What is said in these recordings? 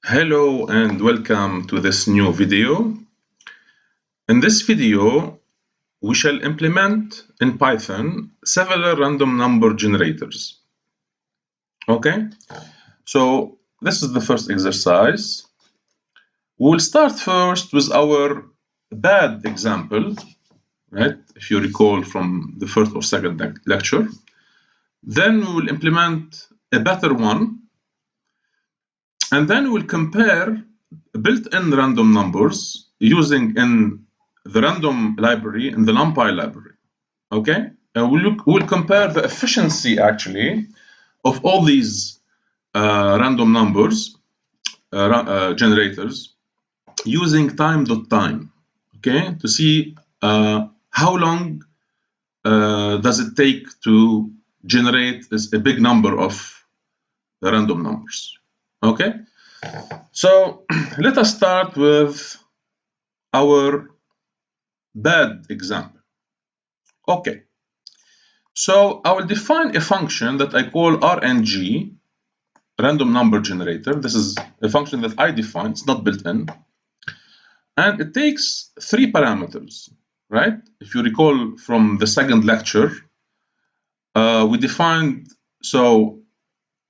Hello and welcome to this new video. In this video, we shall implement in Python several random number generators. Okay, so this is the first exercise. We'll start first with our bad example, right? If you recall from the first or second lecture. Then we will implement a better one. And then we'll compare built-in random numbers using in the random library in the numpy library. Okay, we'll compare the efficiency actually of all these random numbers generators using time.time. Okay, to see how long does it take to generate a big number of random numbers. Okay, so let us start with our bad example. Okay, so I will define a function that I call RNG, random number generator. This is a function that I define, it's not built in. And it takes three parameters, right? If you recall from the second lecture, we defined, so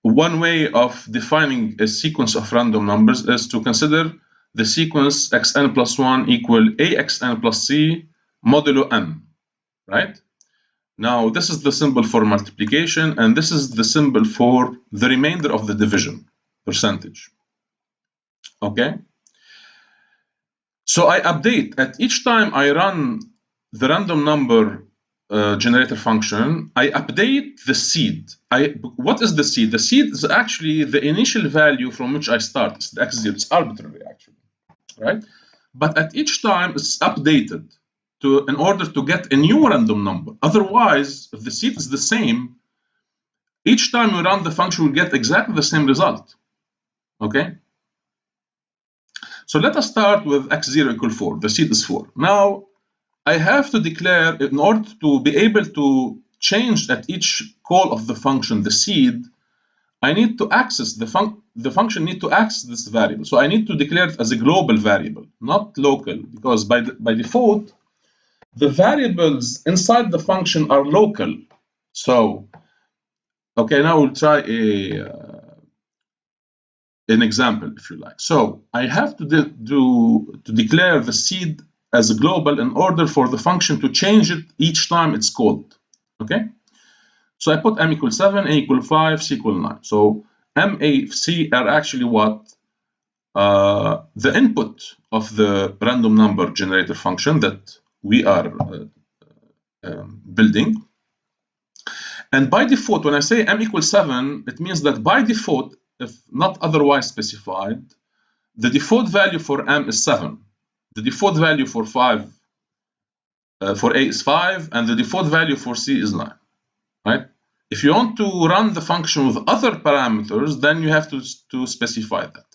one way of defining a sequence of random numbers is to consider the sequence xn plus 1 equal axn plus c modulo n, right? Now, this is the symbol for multiplication, and this is the symbol for the remainder of the division, percentage. Okay? So I update at each time I run the random number generator function, I update the seed. What is the seed? The seed is actually the initial value from which I start. It's the x0. It's arbitrary, actually, right? But at each time, it's updated in order to get a new random number. Otherwise, if the seed is the same, each time we run the function, we get exactly the same result. Okay? So let us start with x0 equal 4. The seed is 4. Now, I have to declare, in order to be able to change at each call of the function the seed, I need to access the function need to access this variable. So I need to declare it as a global variable, not local, because by default, the variables inside the function are local. So, okay, now we'll try an example, if you like. So I have to declare the seed as a global in order for the function to change it each time it's called. Okay? So I put m equals 7, a equals 5, c equals 9. So m, a, c are actually what? The input of the random number generator function that we are building. And by default, when I say m equals 7, it means that by default, if not otherwise specified, the default value for m is 7. The default value for for a is 5, and the default value for c is 9. Right? If you want to run the function with other parameters, then you have to specify that.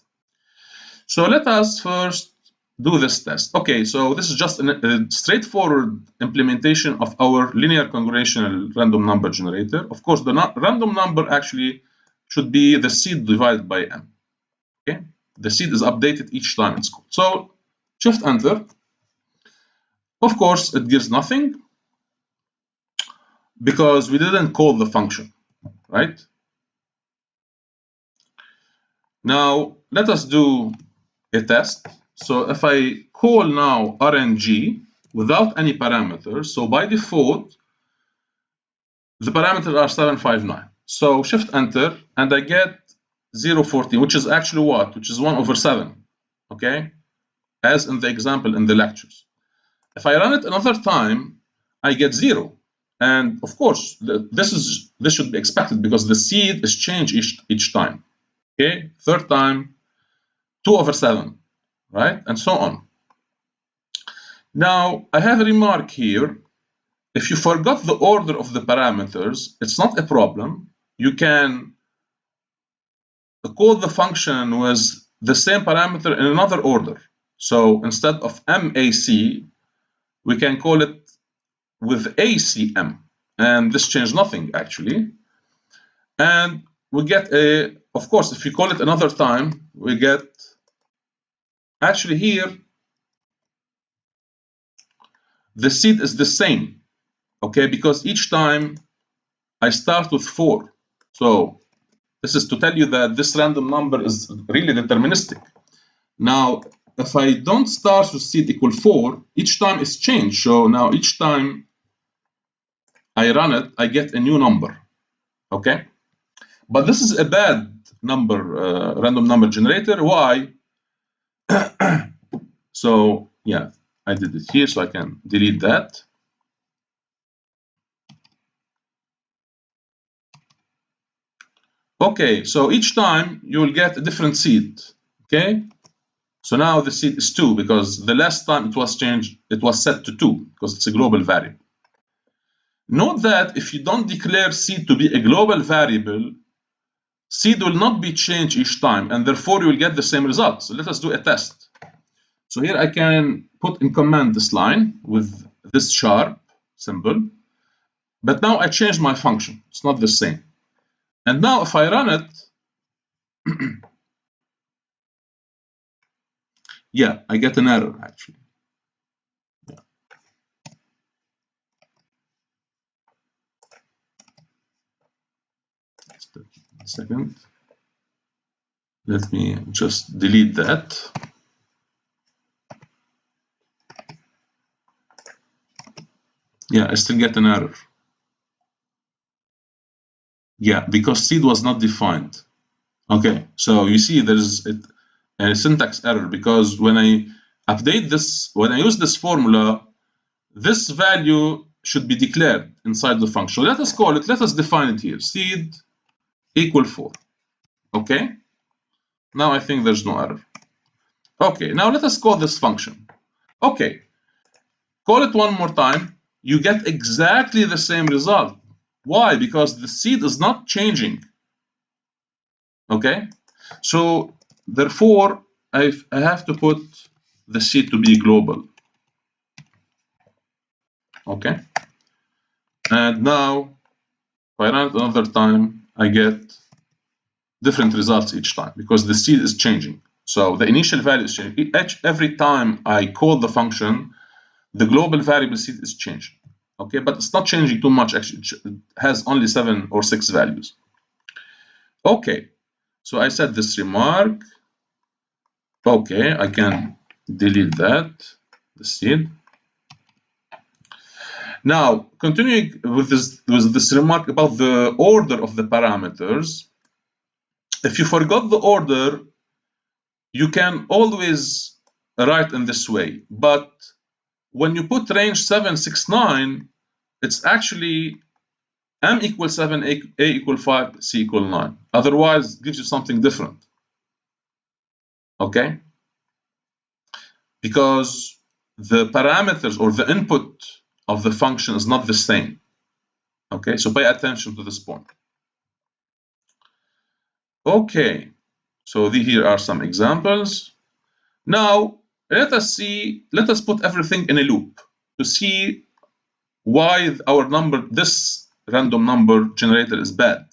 So let us first do this test. Okay, so this is just a straightforward implementation of our linear congruential random number generator. Of course, the random number actually should be the seed divided by m. Okay, the seed is updated each time it's called. So shift enter. Of course, it gives nothing because we didn't call the function, right? Now let us do a test. So if I call now RNG without any parameters, so by default, the parameters are 759. So shift enter, and I get 0.14, which is actually what? Which is 1/7, okay? As in the example in the lectures. If I run it another time, I get 0. And of course, this should be expected because the seed is changed each time. Okay, third time, 2/7, right? And so on. Now, I have a remark here. If you forgot the order of the parameters, it's not a problem. You can call the function with the same parameter in another order. So instead of MAC, we can call it with ACM. And this changed nothing, actually. And we get of course, if you call it another time, we get actually here the seed is the same, okay, because each time I start with 4. So this is to tell you that this random number is really deterministic. Now, if I don't start with seed equal 4, each time it's changed. So now each time I run it, I get a new number, okay? But this is a bad number, random number generator. Why? So yeah, I did it here, so I can delete that. Okay, so each time you will get a different seed, okay? So now the seed is 2 because the last time it was changed, it was set to 2 because it's a global variable. Note that if you don't declare seed to be a global variable, seed will not be changed each time, and therefore you will get the same result. So let us do a test. So here I can put in command this line with this sharp symbol, but now I changed my function. It's not the same. And now if I run it, yeah, I get an error actually. Yeah. Just a second. Let me just delete that. Yeah, I still get an error. Yeah, because seed was not defined. Okay, so you see there's a syntax error because when I update this, when I use this formula, this value should be declared inside the function. Let us call it, let us define it here, seed equal 4. Okay, now I think there's no error. Okay, now let us call this function. Okay, call it one more time. You get exactly the same result. Why? Because the seed is not changing. Okay, so therefore I have to put the seed to be global. Okay, and now if I run it another time, I get different results each time because the seed is changing. So the initial value is changing. Every time I call the function, the global variable seed is changing. Okay, but it's not changing too much actually. It has only 7 or 6 values. Okay, so I said this remark. Okay, I can delete that, the seed. Now, continuing with this remark about the order of the parameters, if you forgot the order, you can always write in this way. But when you put range 769, it's actually m equals 7, a equals 5, c equals 9. Otherwise, it gives you something different. Okay? Because the parameters or the input of the function is not the same. Okay, so pay attention to this point. Okay, so here are some examples. Now, let us put everything in a loop to see why our number, this random number generator is bad.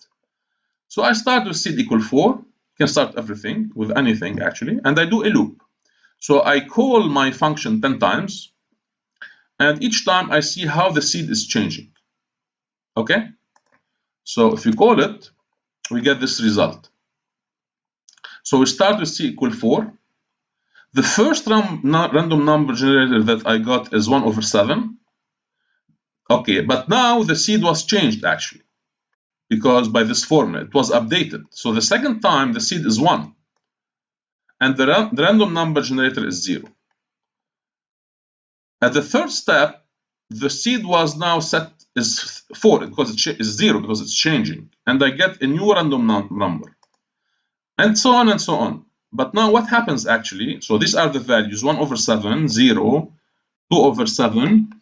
So I start with seed equal 4. You can start everything with anything actually, and I do a loop. So I call my function 10 times, and each time I see how the seed is changing. Okay? So if you call it, we get this result. So we start with c equal 4. The first random number generator that I got is 1 over 7. Okay, but now the seed was changed actually, because by this formula it was updated. So the second time the seed is 1, and the random number generator is 0. At the third step, the seed was now set as 4 because it is 0 because it's changing, and I get a new random number, and so on and so on. But now what happens actually? So these are the values: 1 over 7, 0, 2 over 7.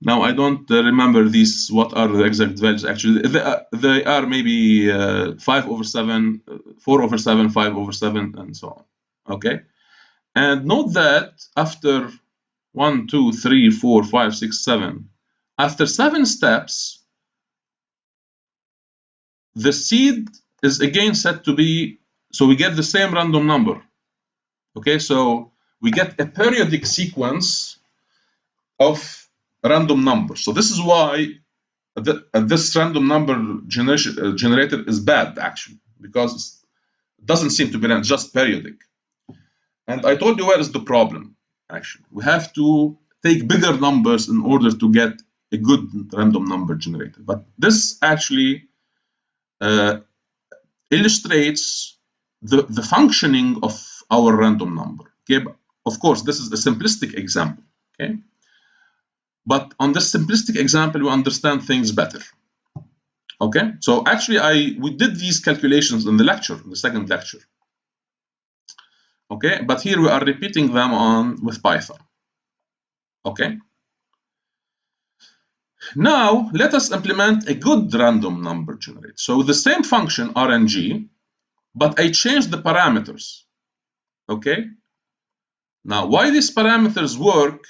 Now I don't remember these. What are the exact values actually? They are maybe 5 over 7, 4 over 7, 5 over 7, and so on. Okay, and note that after 1, 2, 3, 4, 5, 6, 7, after 7 steps, the seed is again set to be, so we get the same random number. Okay, so we get a periodic sequence of random numbers. So this is why this random number generator is bad, actually, because it doesn't seem to be random, just periodic. And I told you where is the problem, actually. We have to take bigger numbers in order to get a good random number generator. But this actually illustrates the functioning of our random number. Okay, of course, this is a simplistic example. Okay, but on this simplistic example, we understand things better. Okay, so actually, we did these calculations in the lecture, in the second lecture. Okay, but here we are repeating them with Python. Okay. Now let us implement a good random number generator. So with the same function RNG, but I changed the parameters. Okay. Now why these parameters work,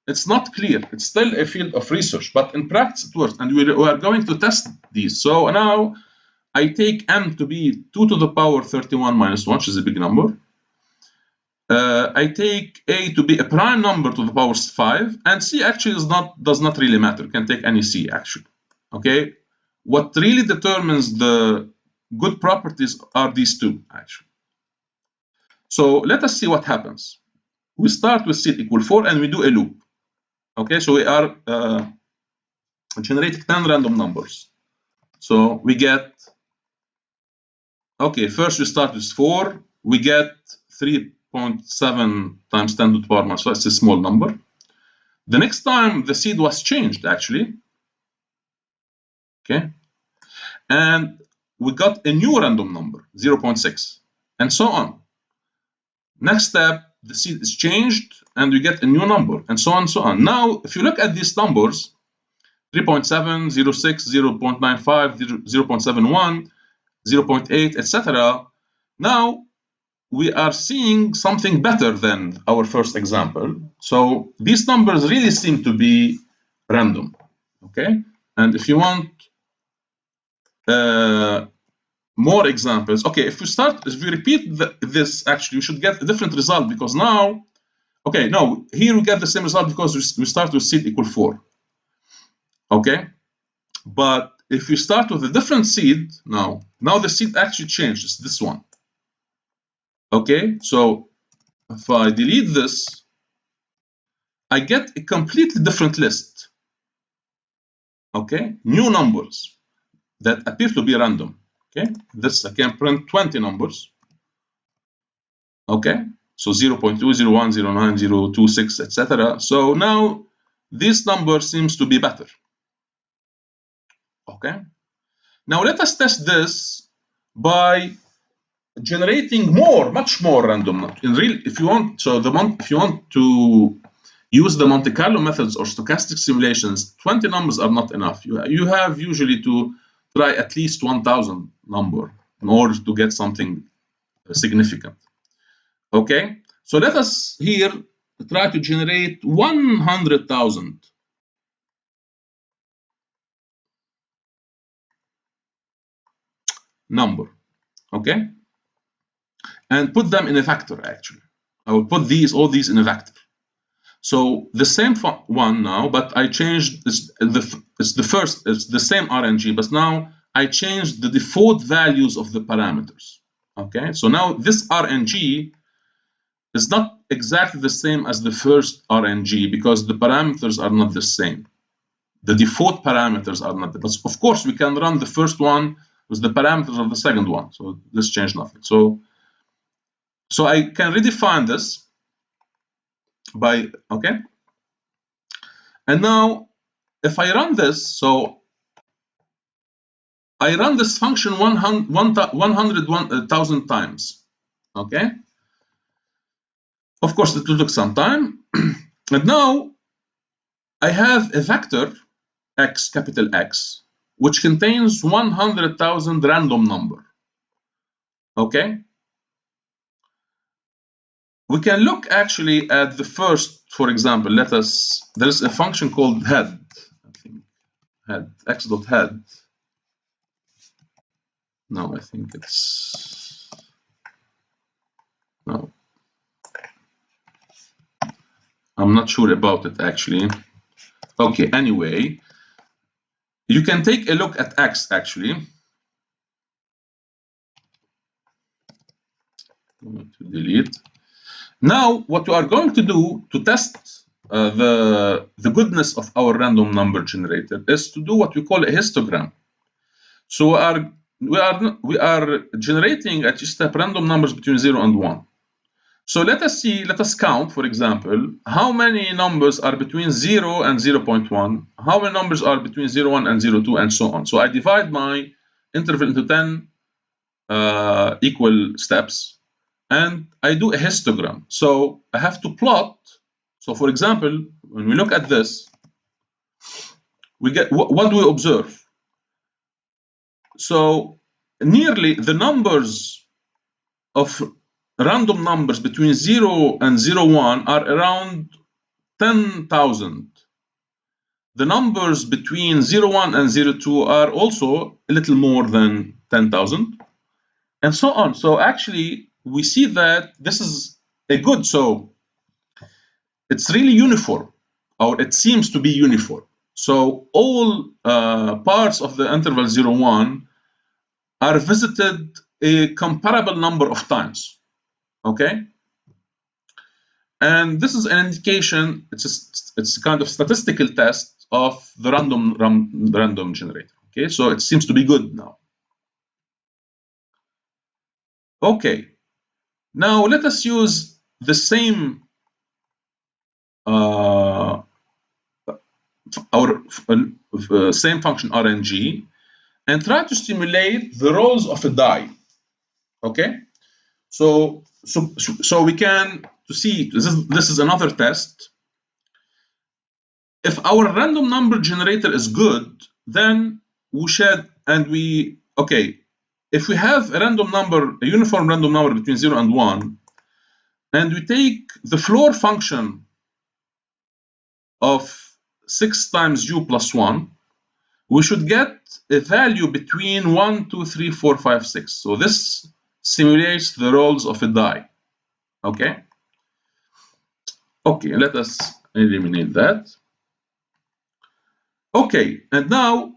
it's not clear. It's still a field of research, but in practice it works, and we are going to test these. So now I take m to be 2 to the power 31 minus 1, which is a big number. I take a to be a prime number to the power 5, and c actually does not really matter. You can take any c actually. Okay, what really determines the good properties are these two actually. So let us see what happens. We start with seed equal 4 and we do a loop. Okay, so we are generating 10 random numbers. So we get, okay, first we start with 4, we get 3.7 times 10 to the power minus 5, it's a small number. The next time the seed was changed actually, okay, and we got a new random number, 0.6, and so on. Next step, the seed is changed and we get a new number, and so on and so on. Now, if you look at these numbers, 3.7, 0.6, 0.95, 0.71, 0.8, etc. Now we are seeing something better than our first example. So these numbers really seem to be random. Okay, and if you want more examples, okay, if we repeat this, actually, you should get a different result, because now, okay, no, here we get the same result because we start with seed equal 4. Okay, but if we start with a different seed, now the seed actually changed. It's this one. Okay, so if I delete this, I get a completely different list. Okay, new numbers that appear to be random. Okay, this I can print 20 numbers. Okay, so 0.2, 0.1, 0.9, 0.26, etc. So now this number seems to be better. Okay, now let us test this by generating much more random numbers. In real, if you want, if you want to use the Monte Carlo methods or stochastic simulations, 20 numbers are not enough. You have usually to try at least 1,000 number in order to get something significant. Okay, so let us here try to generate 100,000 number. Okay, and put them in a vector. Actually, I will put all these in a vector. So the same one now, but I changed it's the same RNG, but now I changed the default values of the parameters. Okay, so now this RNG is not exactly the same as the first RNG because the parameters are not the same. The default parameters are not, but of course we can run the first one with the parameters of the second one. So this changed nothing. So I can redefine this by, okay. And now if I run this, so I run this function 100,000 times. Okay. Of course, it will take some time. And now I have a vector x, capital X, which contains 100,000 random number. Okay. We can look actually at the first, for example, there's a function called head, I think, head, x.head. No, I think it's, no. I'm not sure about it actually. Okay, anyway, you can take a look at X actually. I'm going to delete. Now, what we are going to do to test the goodness of our random number generator is to do what we call a histogram. So we are generating at each step random numbers between 0 and 1. So let us count, for example, how many numbers are between 0 and 0.1, how many numbers are between 0.1 and 0.2, and so on. So I divide my interval into 10 equal steps, and I do a histogram. So I have to plot. So for example, when we look at this, we get what do we observe? So nearly the numbers of random numbers between 0 and 0.1 are around 10,000. The numbers between 0.1 and 0.2 are also a little more than 10,000, and so on. So actually, we see that this is a good, so it's really uniform, or it seems to be uniform. So all parts of the interval 0.1 are visited a comparable number of times, okay? And this is an indication, it's a kind of statistical test of the random generator, okay? So it seems to be good now. Okay, now let us use the same same function RNG and try to simulate the rolls of a die. Okay, so we can to see this is another test. If our random number generator is good, then we should, and we okay. If we have a random number, a uniform random number between 0 and 1, and we take the floor function of 6 times u plus 1, we should get a value between 1, 2, 3, 4, 5, 6. So this simulates the rolls of a die. Okay? Okay, let us eliminate that. Okay, and now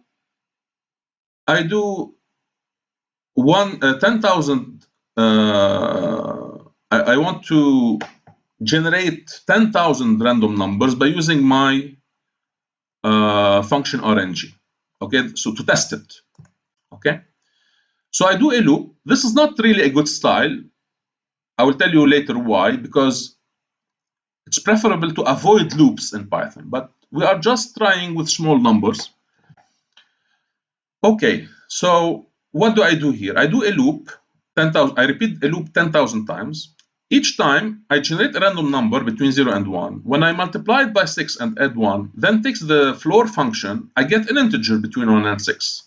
I do 10,000. I want to generate 10,000 random numbers by using my function RNG. Okay, so to test it. Okay, so I do a loop. This is not really a good style. I will tell you later why, because it's preferable to avoid loops in Python, but we are just trying with small numbers. Okay, so what do I do here? I do a loop, 10,000. I repeat a loop 10,000 times. Each time I generate a random number between 0 and 1. When I multiply it by 6 and add 1, then takes the floor function, I get an integer between 1 and 6.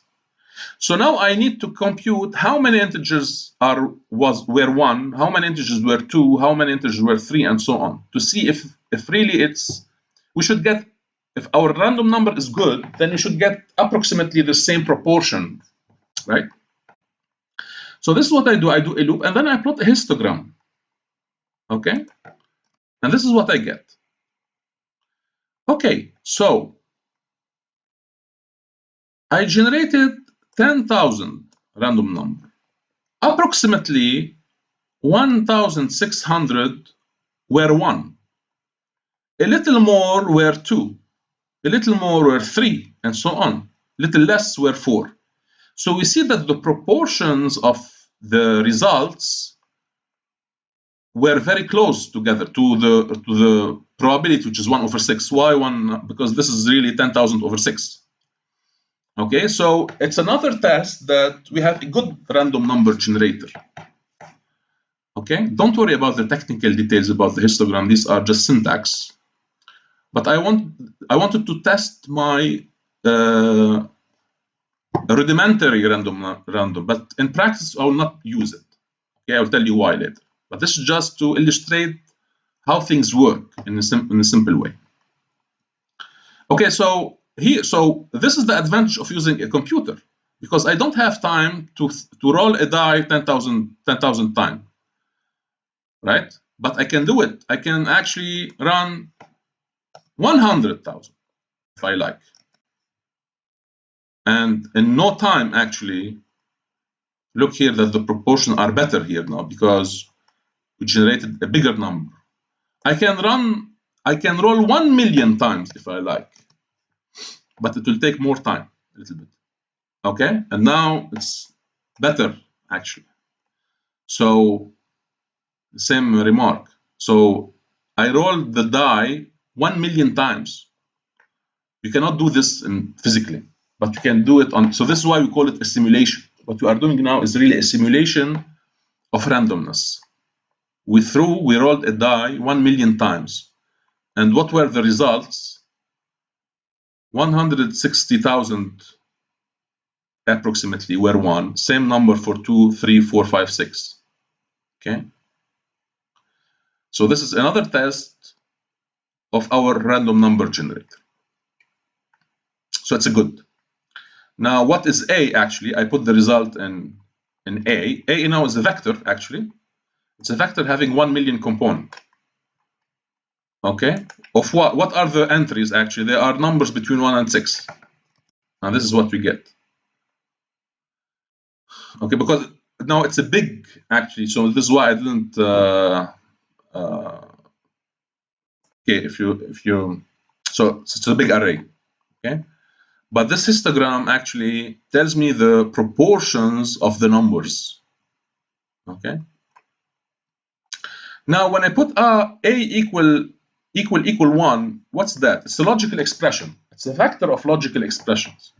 So now I need to compute how many integers were 1, how many integers were 2, how many integers were 3, and so on, to see if really we should get, if our random number is good, then you should get approximately the same proportion, right? So this is what I do. I do a loop, and then I plot a histogram. Okay? And this is what I get. Okay, so I generated 10,000 random number. Approximately 1,600 were 1. A little more were 2. A little more were 3, and so on. A little less were 4. So we see that the proportions of the results were very close together to the probability, which is 1 over 6. Why 1? Because this is really 10,000 over 6. Okay, so it's another test that we have a good random number generator. Okay, don't worry about the technical details about the histogram. These are just syntax. But I wanted to test my rudimentary random, but in practice I will not use it. Okay, I'll tell you why later. But this is just to illustrate how things work in a simple way. Okay, so this is the advantage of using a computer, because I don't have time to roll a die 10,000 times, right? But I can do it. I can actually run 100,000 if I like. And in no time, actually, look here that the proportions are better here now because we generated a bigger number. I can roll 1 million times if I like, but it will take more time a little bit. Okay, and now it's better actually. So same remark. So I rolled the die 1 million times. You cannot do this physically, but you can do it on. So this is why we call it a simulation. What we are doing now is really a simulation of randomness. We rolled a die 1 million times. And what were the results? 160,000 approximately were 1. Same number for 2, 3, 4, 5, 6. Okay. So this is another test of our random number generator. So it's a good. Now, what is A actually? I put the result in A. A now is a vector actually. It's a vector having 1 million component. Okay. Of what? What are the entries actually? They are numbers between 1 and 6. Now this is what we get. Okay, because now it's a big actually. So this is why I didn't. Okay, if you so it's a big array. Okay. But this histogram actually tells me the proportions of the numbers. Okay. Now, when I put a equal 1, what's that? It's a logical expression. It's a vector of logical expressions.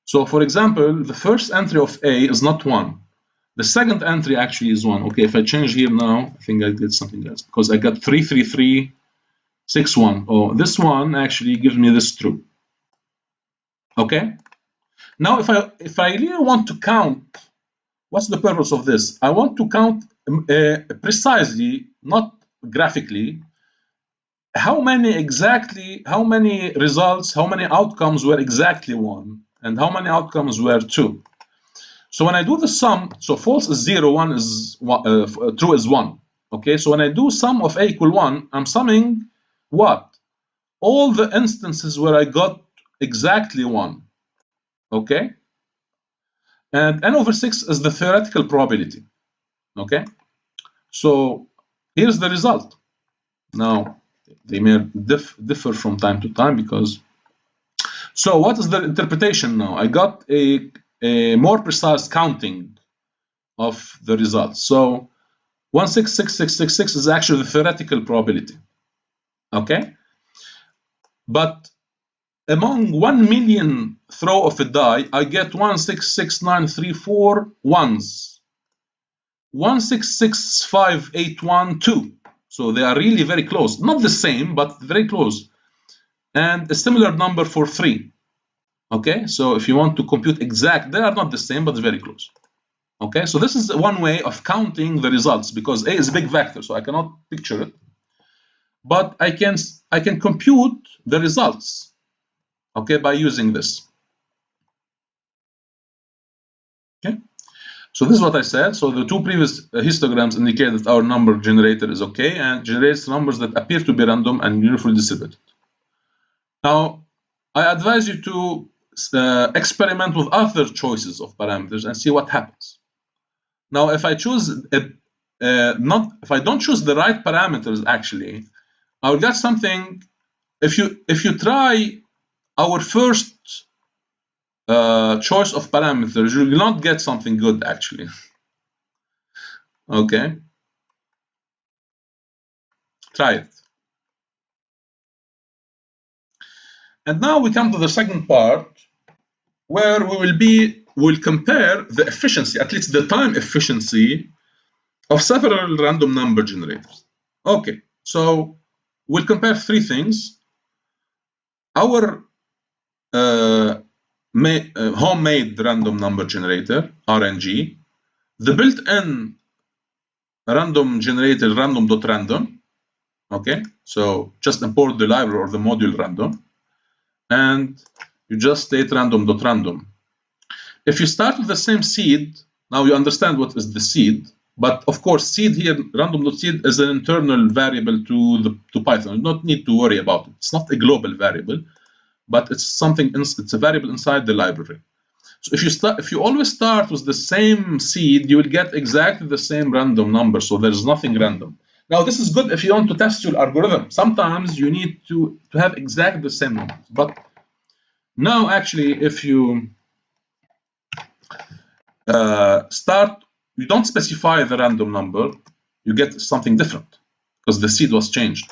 So, for example, the first entry of A is not 1. The second entry actually is 1. Okay, if I change here now, I think I did something else because I got 3, 3, 3, 6, 1. Oh, this one actually gives me this true. Okay. Now, if I really want to count, what's the purpose of this? I want to count precisely, not graphically, how many results, how many outcomes were exactly 1, and how many outcomes were 2. So when I do the sum, so false is 0, 1 is true is 1. Okay, so when I do sum of A equal 1, I'm summing what? All the instances where I got exactly 1. Okay, and n over 6 is the theoretical probability. Okay, so here's the result. Now they may differ from time to time because. So what is the interpretation now? I got a more precise counting of the results. So 1666666 is actually the theoretical probability. Okay, but among 1 million throw of a die, I get 16693 ones. 1665812. So they are really very close. Not the same, but very close. And a similar number for 3. Okay, so if you want to compute exact, they are not the same, but very close. Okay, so this is one way of counting the results because A is a big vector, so I cannot picture it. But I can compute the results, okay, by using this. Okay, so this is what I said. So the two previous histograms indicate that our number generator is okay and generates numbers that appear to be random and uniformly distributed. Now, I advise you to experiment with other choices of parameters and see what happens. Now, if I choose if I don't choose the right parameters, actually, I will get something. If you try our first choice of parameters, you will not get something good actually. Okay, try it. And now we come to the second part, where we'll compare the efficiency, at least the time efficiency, of several random number generators. Okay, so we'll compare 3 things. Our homemade random number generator, RNG, the built-in random generator, random.random. Okay, so just import the library or the module random, and you just state random.random. If you start with the same seed, now you understand what is the seed. But of course, seed here, random.seed, is an internal variable to Python. You don't need to worry about it. It's not a global variable, but it's something. It's a variable inside the library. So if you always start with the same seed, you will get exactly the same random number. So there's nothing random. Now this is good if you want to test your algorithm. Sometimes you need to have exactly the same numbers. But now actually, if you you don't specify the random number, you get something different because the seed was changed.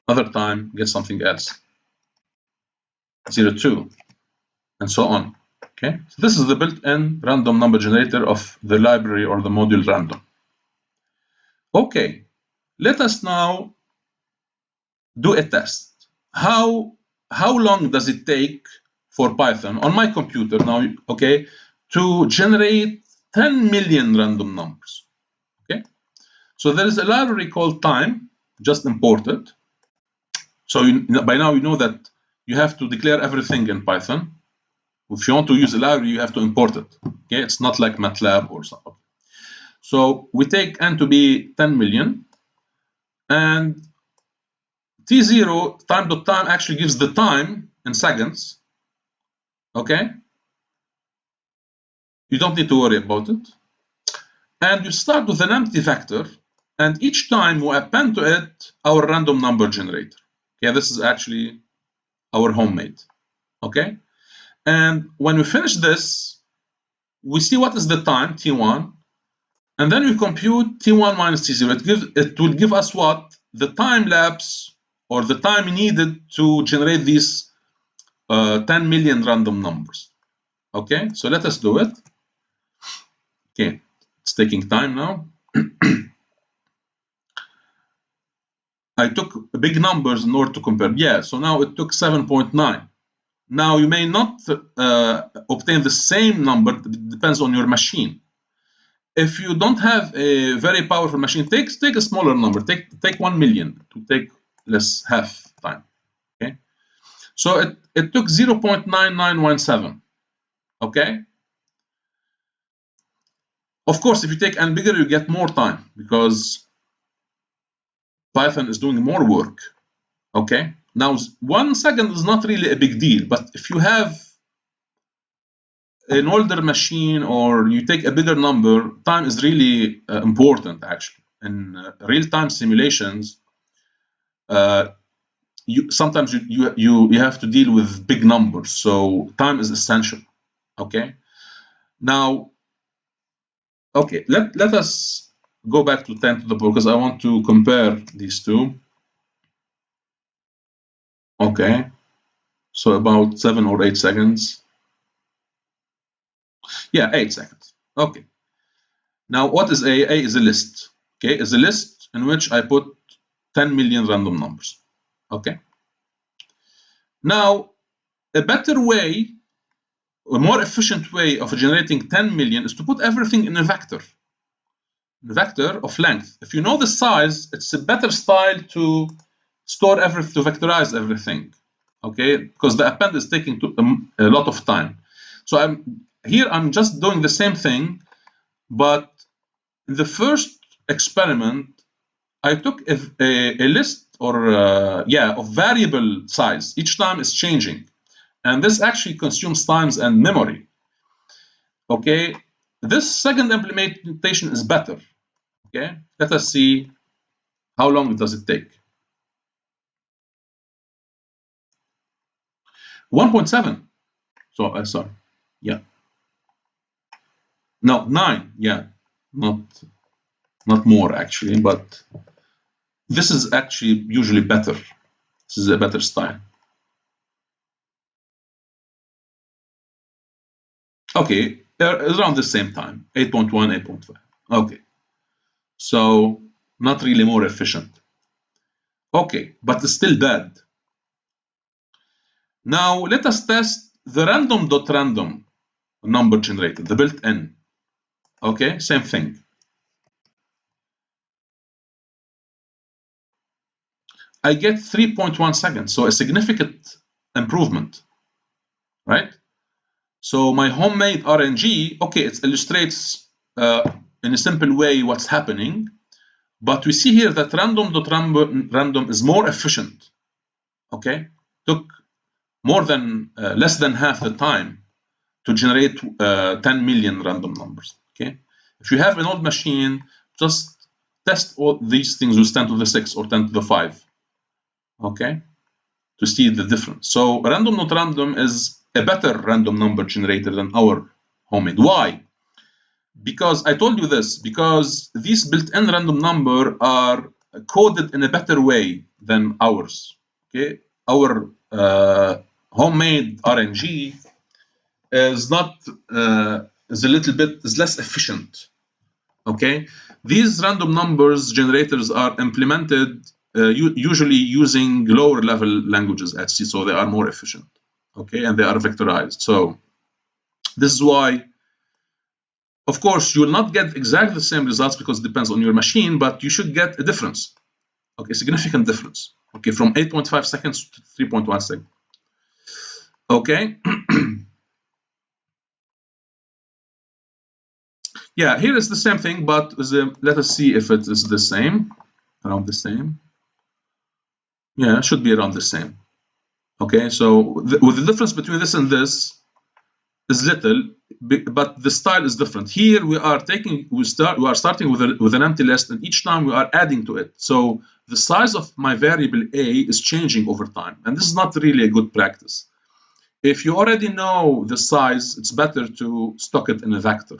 Another time, get something else. 02, and so on. Okay, so this is the built-in random number generator of the library or the module random. Okay, let us now do a test. How long does it take for Python on my computer now, okay, to generate 10 million random numbers? Okay, so there is a library called time, just imported. So by now you know that you have to declare everything in Python. If you want to use a library, you have to import it. Okay, it's not like MATLAB or something. So we take n to be 10 million, and T0 time.time actually gives the time in seconds. Okay, you don't need to worry about it. And you start with an empty vector, and each time we append to it our random number generator. Okay, this is actually our homemade. Okay, and when we finish this, we see what is the time, T1, and then we compute T1 minus T0. It will give us what? The time lapse or the time needed to generate these 10 million random numbers. Okay, so let us do it. Okay, it's taking time now. I took big numbers in order to compare. Yeah, so now it took 7.9. Now you may not obtain the same number, it depends on your machine. If you don't have a very powerful machine, take a smaller number, take 1 million to take less half time. Okay, so it took 0.9917. Okay, of course, if you take n bigger, you get more time because Python is doing more work. Okay, now 1 second is not really a big deal, but if you have an older machine or you take a bigger number, time is really important actually. In real-time simulations, sometimes you have to deal with big numbers, so time is essential. Okay, now, okay, let us go back to 10 to the power because I want to compare these two. Okay, so about 7 or 8 seconds. Yeah, 8 seconds. Okay. Now, what is A? A is a list. Okay, is a list in which I put 10 million random numbers. Okay. Now, a better way, a more efficient way of generating 10 million is to put everything in a vector. A vector of length. If you know the size, it's a better style to store everything, to vectorize everything. Okay, because the append is taking a lot of time. So I'm just doing the same thing, but in the first experiment, I took a list or of variable size. Each time is changing, and this actually consumes times and memory. Okay, this second implementation is better. Okay, let us see how long does it take. 1.7. So sorry, yeah. No, 9. Yeah, not more actually, but this is actually usually better. This is a better style. Okay, around the same time, 8.1, 8.5. Okay, so not really more efficient. Okay, but it's still bad. Now let us test the random.random number generator, the built-in. Okay, same thing. I get 3.1 seconds, so a significant improvement, right? So my homemade RNG, okay, it illustrates in a simple way what's happening, but we see here that random is more efficient. Okay, took more than less than half the time to generate 10 million random numbers. Okay, if you have an old machine, just test all these things with 10 to the 6 or 10 to the 5. Okay, to see the difference. So random not random is a better random number generator than our homemade. Why? Because I told you this, because these built-in random number are coded in a better way than ours. Okay, our homemade RNG is not is a little bit is less efficient. Okay, these random numbers generators are implemented usually using lower level languages at C, so they are more efficient. Okay, and they are vectorized. So this is why, of course, you will not get exactly the same results because it depends on your machine, but you should get a difference. Okay, significant difference. Okay, from 8.5 seconds to 3.1 seconds. Okay. Yeah, here is the same thing, but let us see if it is the same, around the same. Yeah, it should be around the same. Okay, so with the difference between this and this is little, but the style is different. Here we are starting with an empty list, and each time we are adding to it. So the size of my variable a is changing over time, and this is not really a good practice. If you already know the size, it's better to stock it in a vector.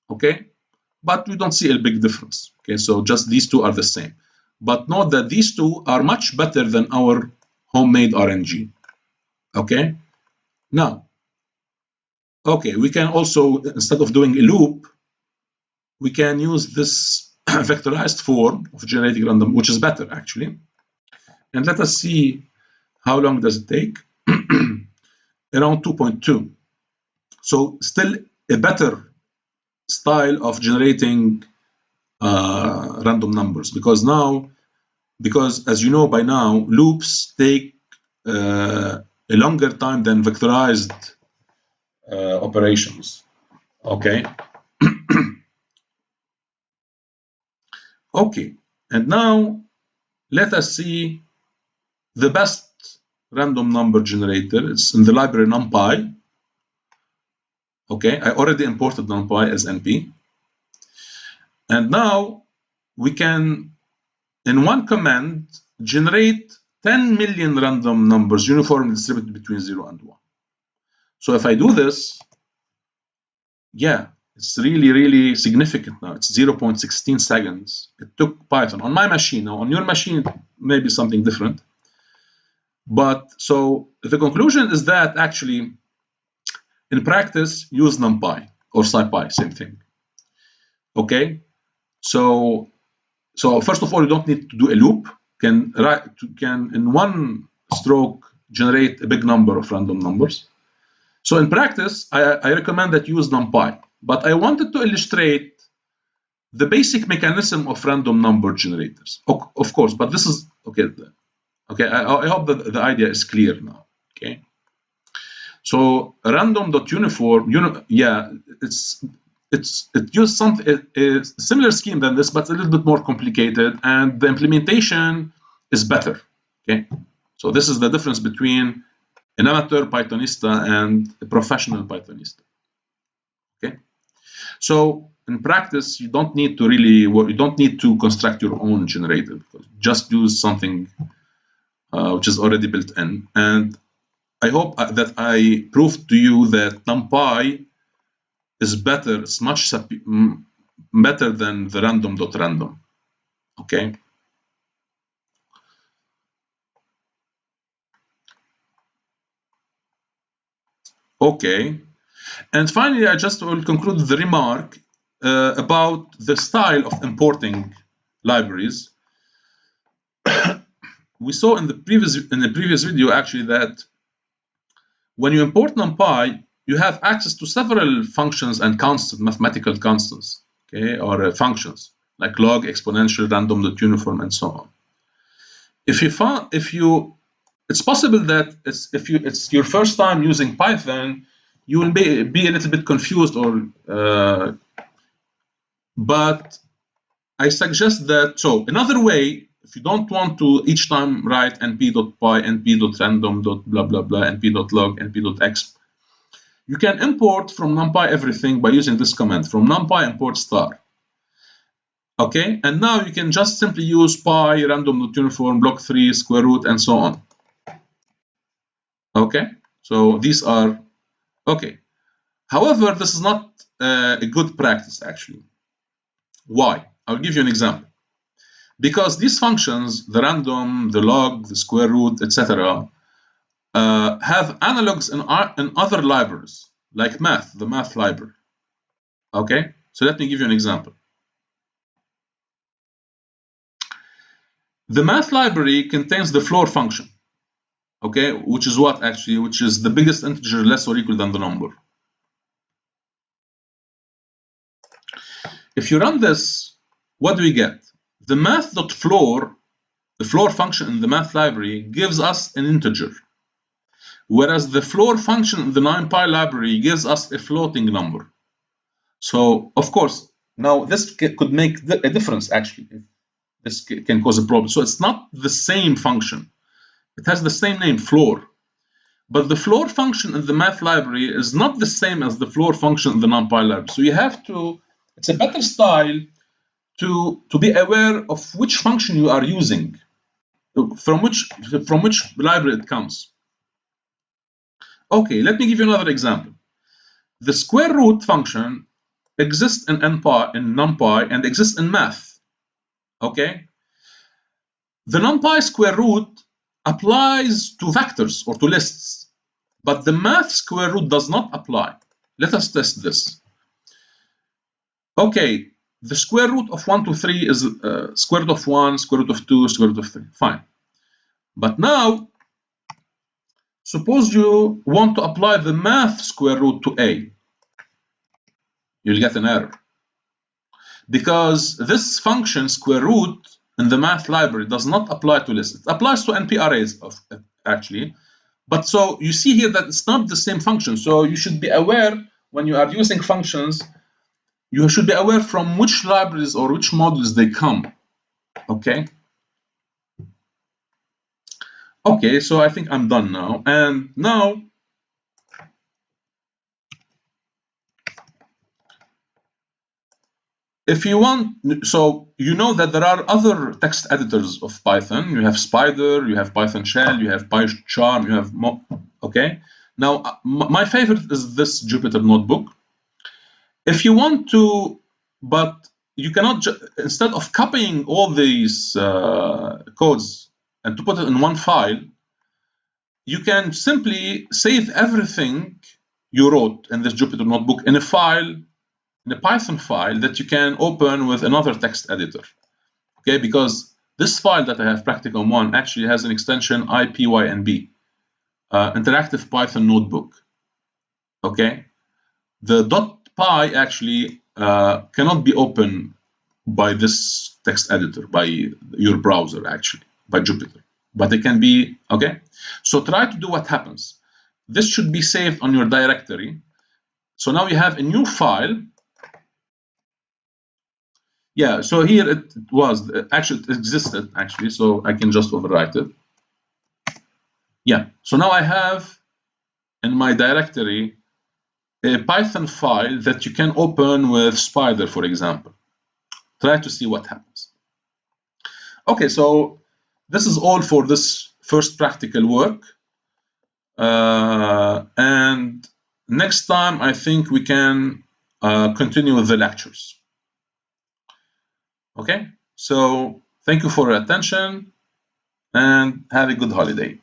Okay, but we don't see a big difference. Okay, so just these two are the same, but note that these two are much better than our homemade RNG. Okay, now, okay, we can also, instead of doing a loop, we can use this vectorized form of generating random, which is better actually. And let us see how long does it take. Around 2.2. So still a better style of generating random numbers, because as you know by now, loops take a longer time than vectorized operations. Okay. Okay, and now let us see the best random number generator. It's in the library numpy. Okay, I already imported numpy as np. And now we can, in one command, generate 10 million random numbers uniformly distributed between 0 and 1. So if I do this, yeah, it's really, really significant now. It's 0.16 seconds. It took Python. On my machine, now on your machine, maybe something different. But so the conclusion is that actually, in practice, use numpy or scipy, same thing. Okay, so first of all, you don't need to do a loop. Can in one stroke generate a big number of random numbers. So in practice, I recommend that you use numpy. But I wanted to illustrate the basic mechanism of random number generators. Of course, but this is okay. Okay, I hope that the idea is clear now. Okay. So random.uniform, yeah, it uses a similar scheme than this, but it's a little bit more complicated, and the implementation is better. Okay, so this is the difference between an amateur Pythonista and a professional Pythonista. Okay, so in practice, you don't need to construct your own generator. Just use something which is already built in, and I hope that I proved to you that numpy is better. It's much better than the random.random. Okay. Okay. And finally, I just will conclude the remark about the style of importing libraries. We saw in the previous video actually that when you import numpy, you have access to several functions and constants, mathematical constants, okay, or functions like log, exponential, random.uniform, and so on. It's possible that if it's your first time using Python, you will be a little bit confused, or But I suggest that, so another way, if you don't want to each time write np.py, np.random, blah, blah, blah, np.log, np.exp, you can import from numpy everything by using this command, from numpy import star. Okay, and now you can just simply use pi, random.uniform, block3, square root, and so on. Okay, so these are okay. However, this is not a good practice actually. Why? I'll give you an example. Because these functions, the random, the log, the square root, etc., have analogs in other libraries, like math, the math library. Okay, so let me give you an example. The math library contains the floor function, okay, which is what actually, which is the biggest integer less or equal than the number. If you run this, what do we get? The math.floor, the floor function in the math library, gives us an integer, whereas the floor function in the numpy library gives us a floating number. So, of course, now this could make a difference actually. This can cause a problem. So it's not the same function. It has the same name, floor. But the floor function in the math library is not the same as the floor function in the numpy library. So you have to, it's a better style to be aware of which function you are using, from which library it comes. Okay, let me give you another example. The square root function exists in numpy and exists in math. Okay, the numpy square root applies to vectors or to lists, but the math square root does not apply. Let us test this. Okay, the square root of 1 to 3 is square root of 1, square root of 2, square root of 3. Fine. But now, suppose you want to apply the math square root to A. You'll get an error. Because this function, square root, in the math library does not apply to lists. It applies to NP arrays, actually. But so you see here that it's not the same function. So you should be aware when you are using functions, you should be aware from which libraries or which modules they come. Okay. Okay, so I think I'm done now. And now, if you want, so you know that there are other text editors of Python. You have Spider, you have Python Shell, you have PyCharm, you have okay. Now, my favorite is this Jupyter notebook. If you want to, but you cannot, instead of copying all these codes and to put it in one file, you can simply save everything you wrote in this Jupyter notebook in a file, in a Python file that you can open with another text editor. Okay, because this file that I have, Practicum 1, actually has an extension IPYNB, Interactive Python Notebook. Okay, the .py actually cannot be opened by this text editor, by your browser actually, by Jupyter, but it can be, okay? So try to do what happens. This should be saved on your directory. So now you have a new file. Yeah, so here it was, actually it existed actually, so I can just overwrite it. Yeah, so now I have in my directory a Python file that you can open with Spider, for example. Try to see what happens. Okay, so this is all for this first practical work. And next time, I think we can continue with the lectures. Okay, so thank you for your attention and have a good holiday.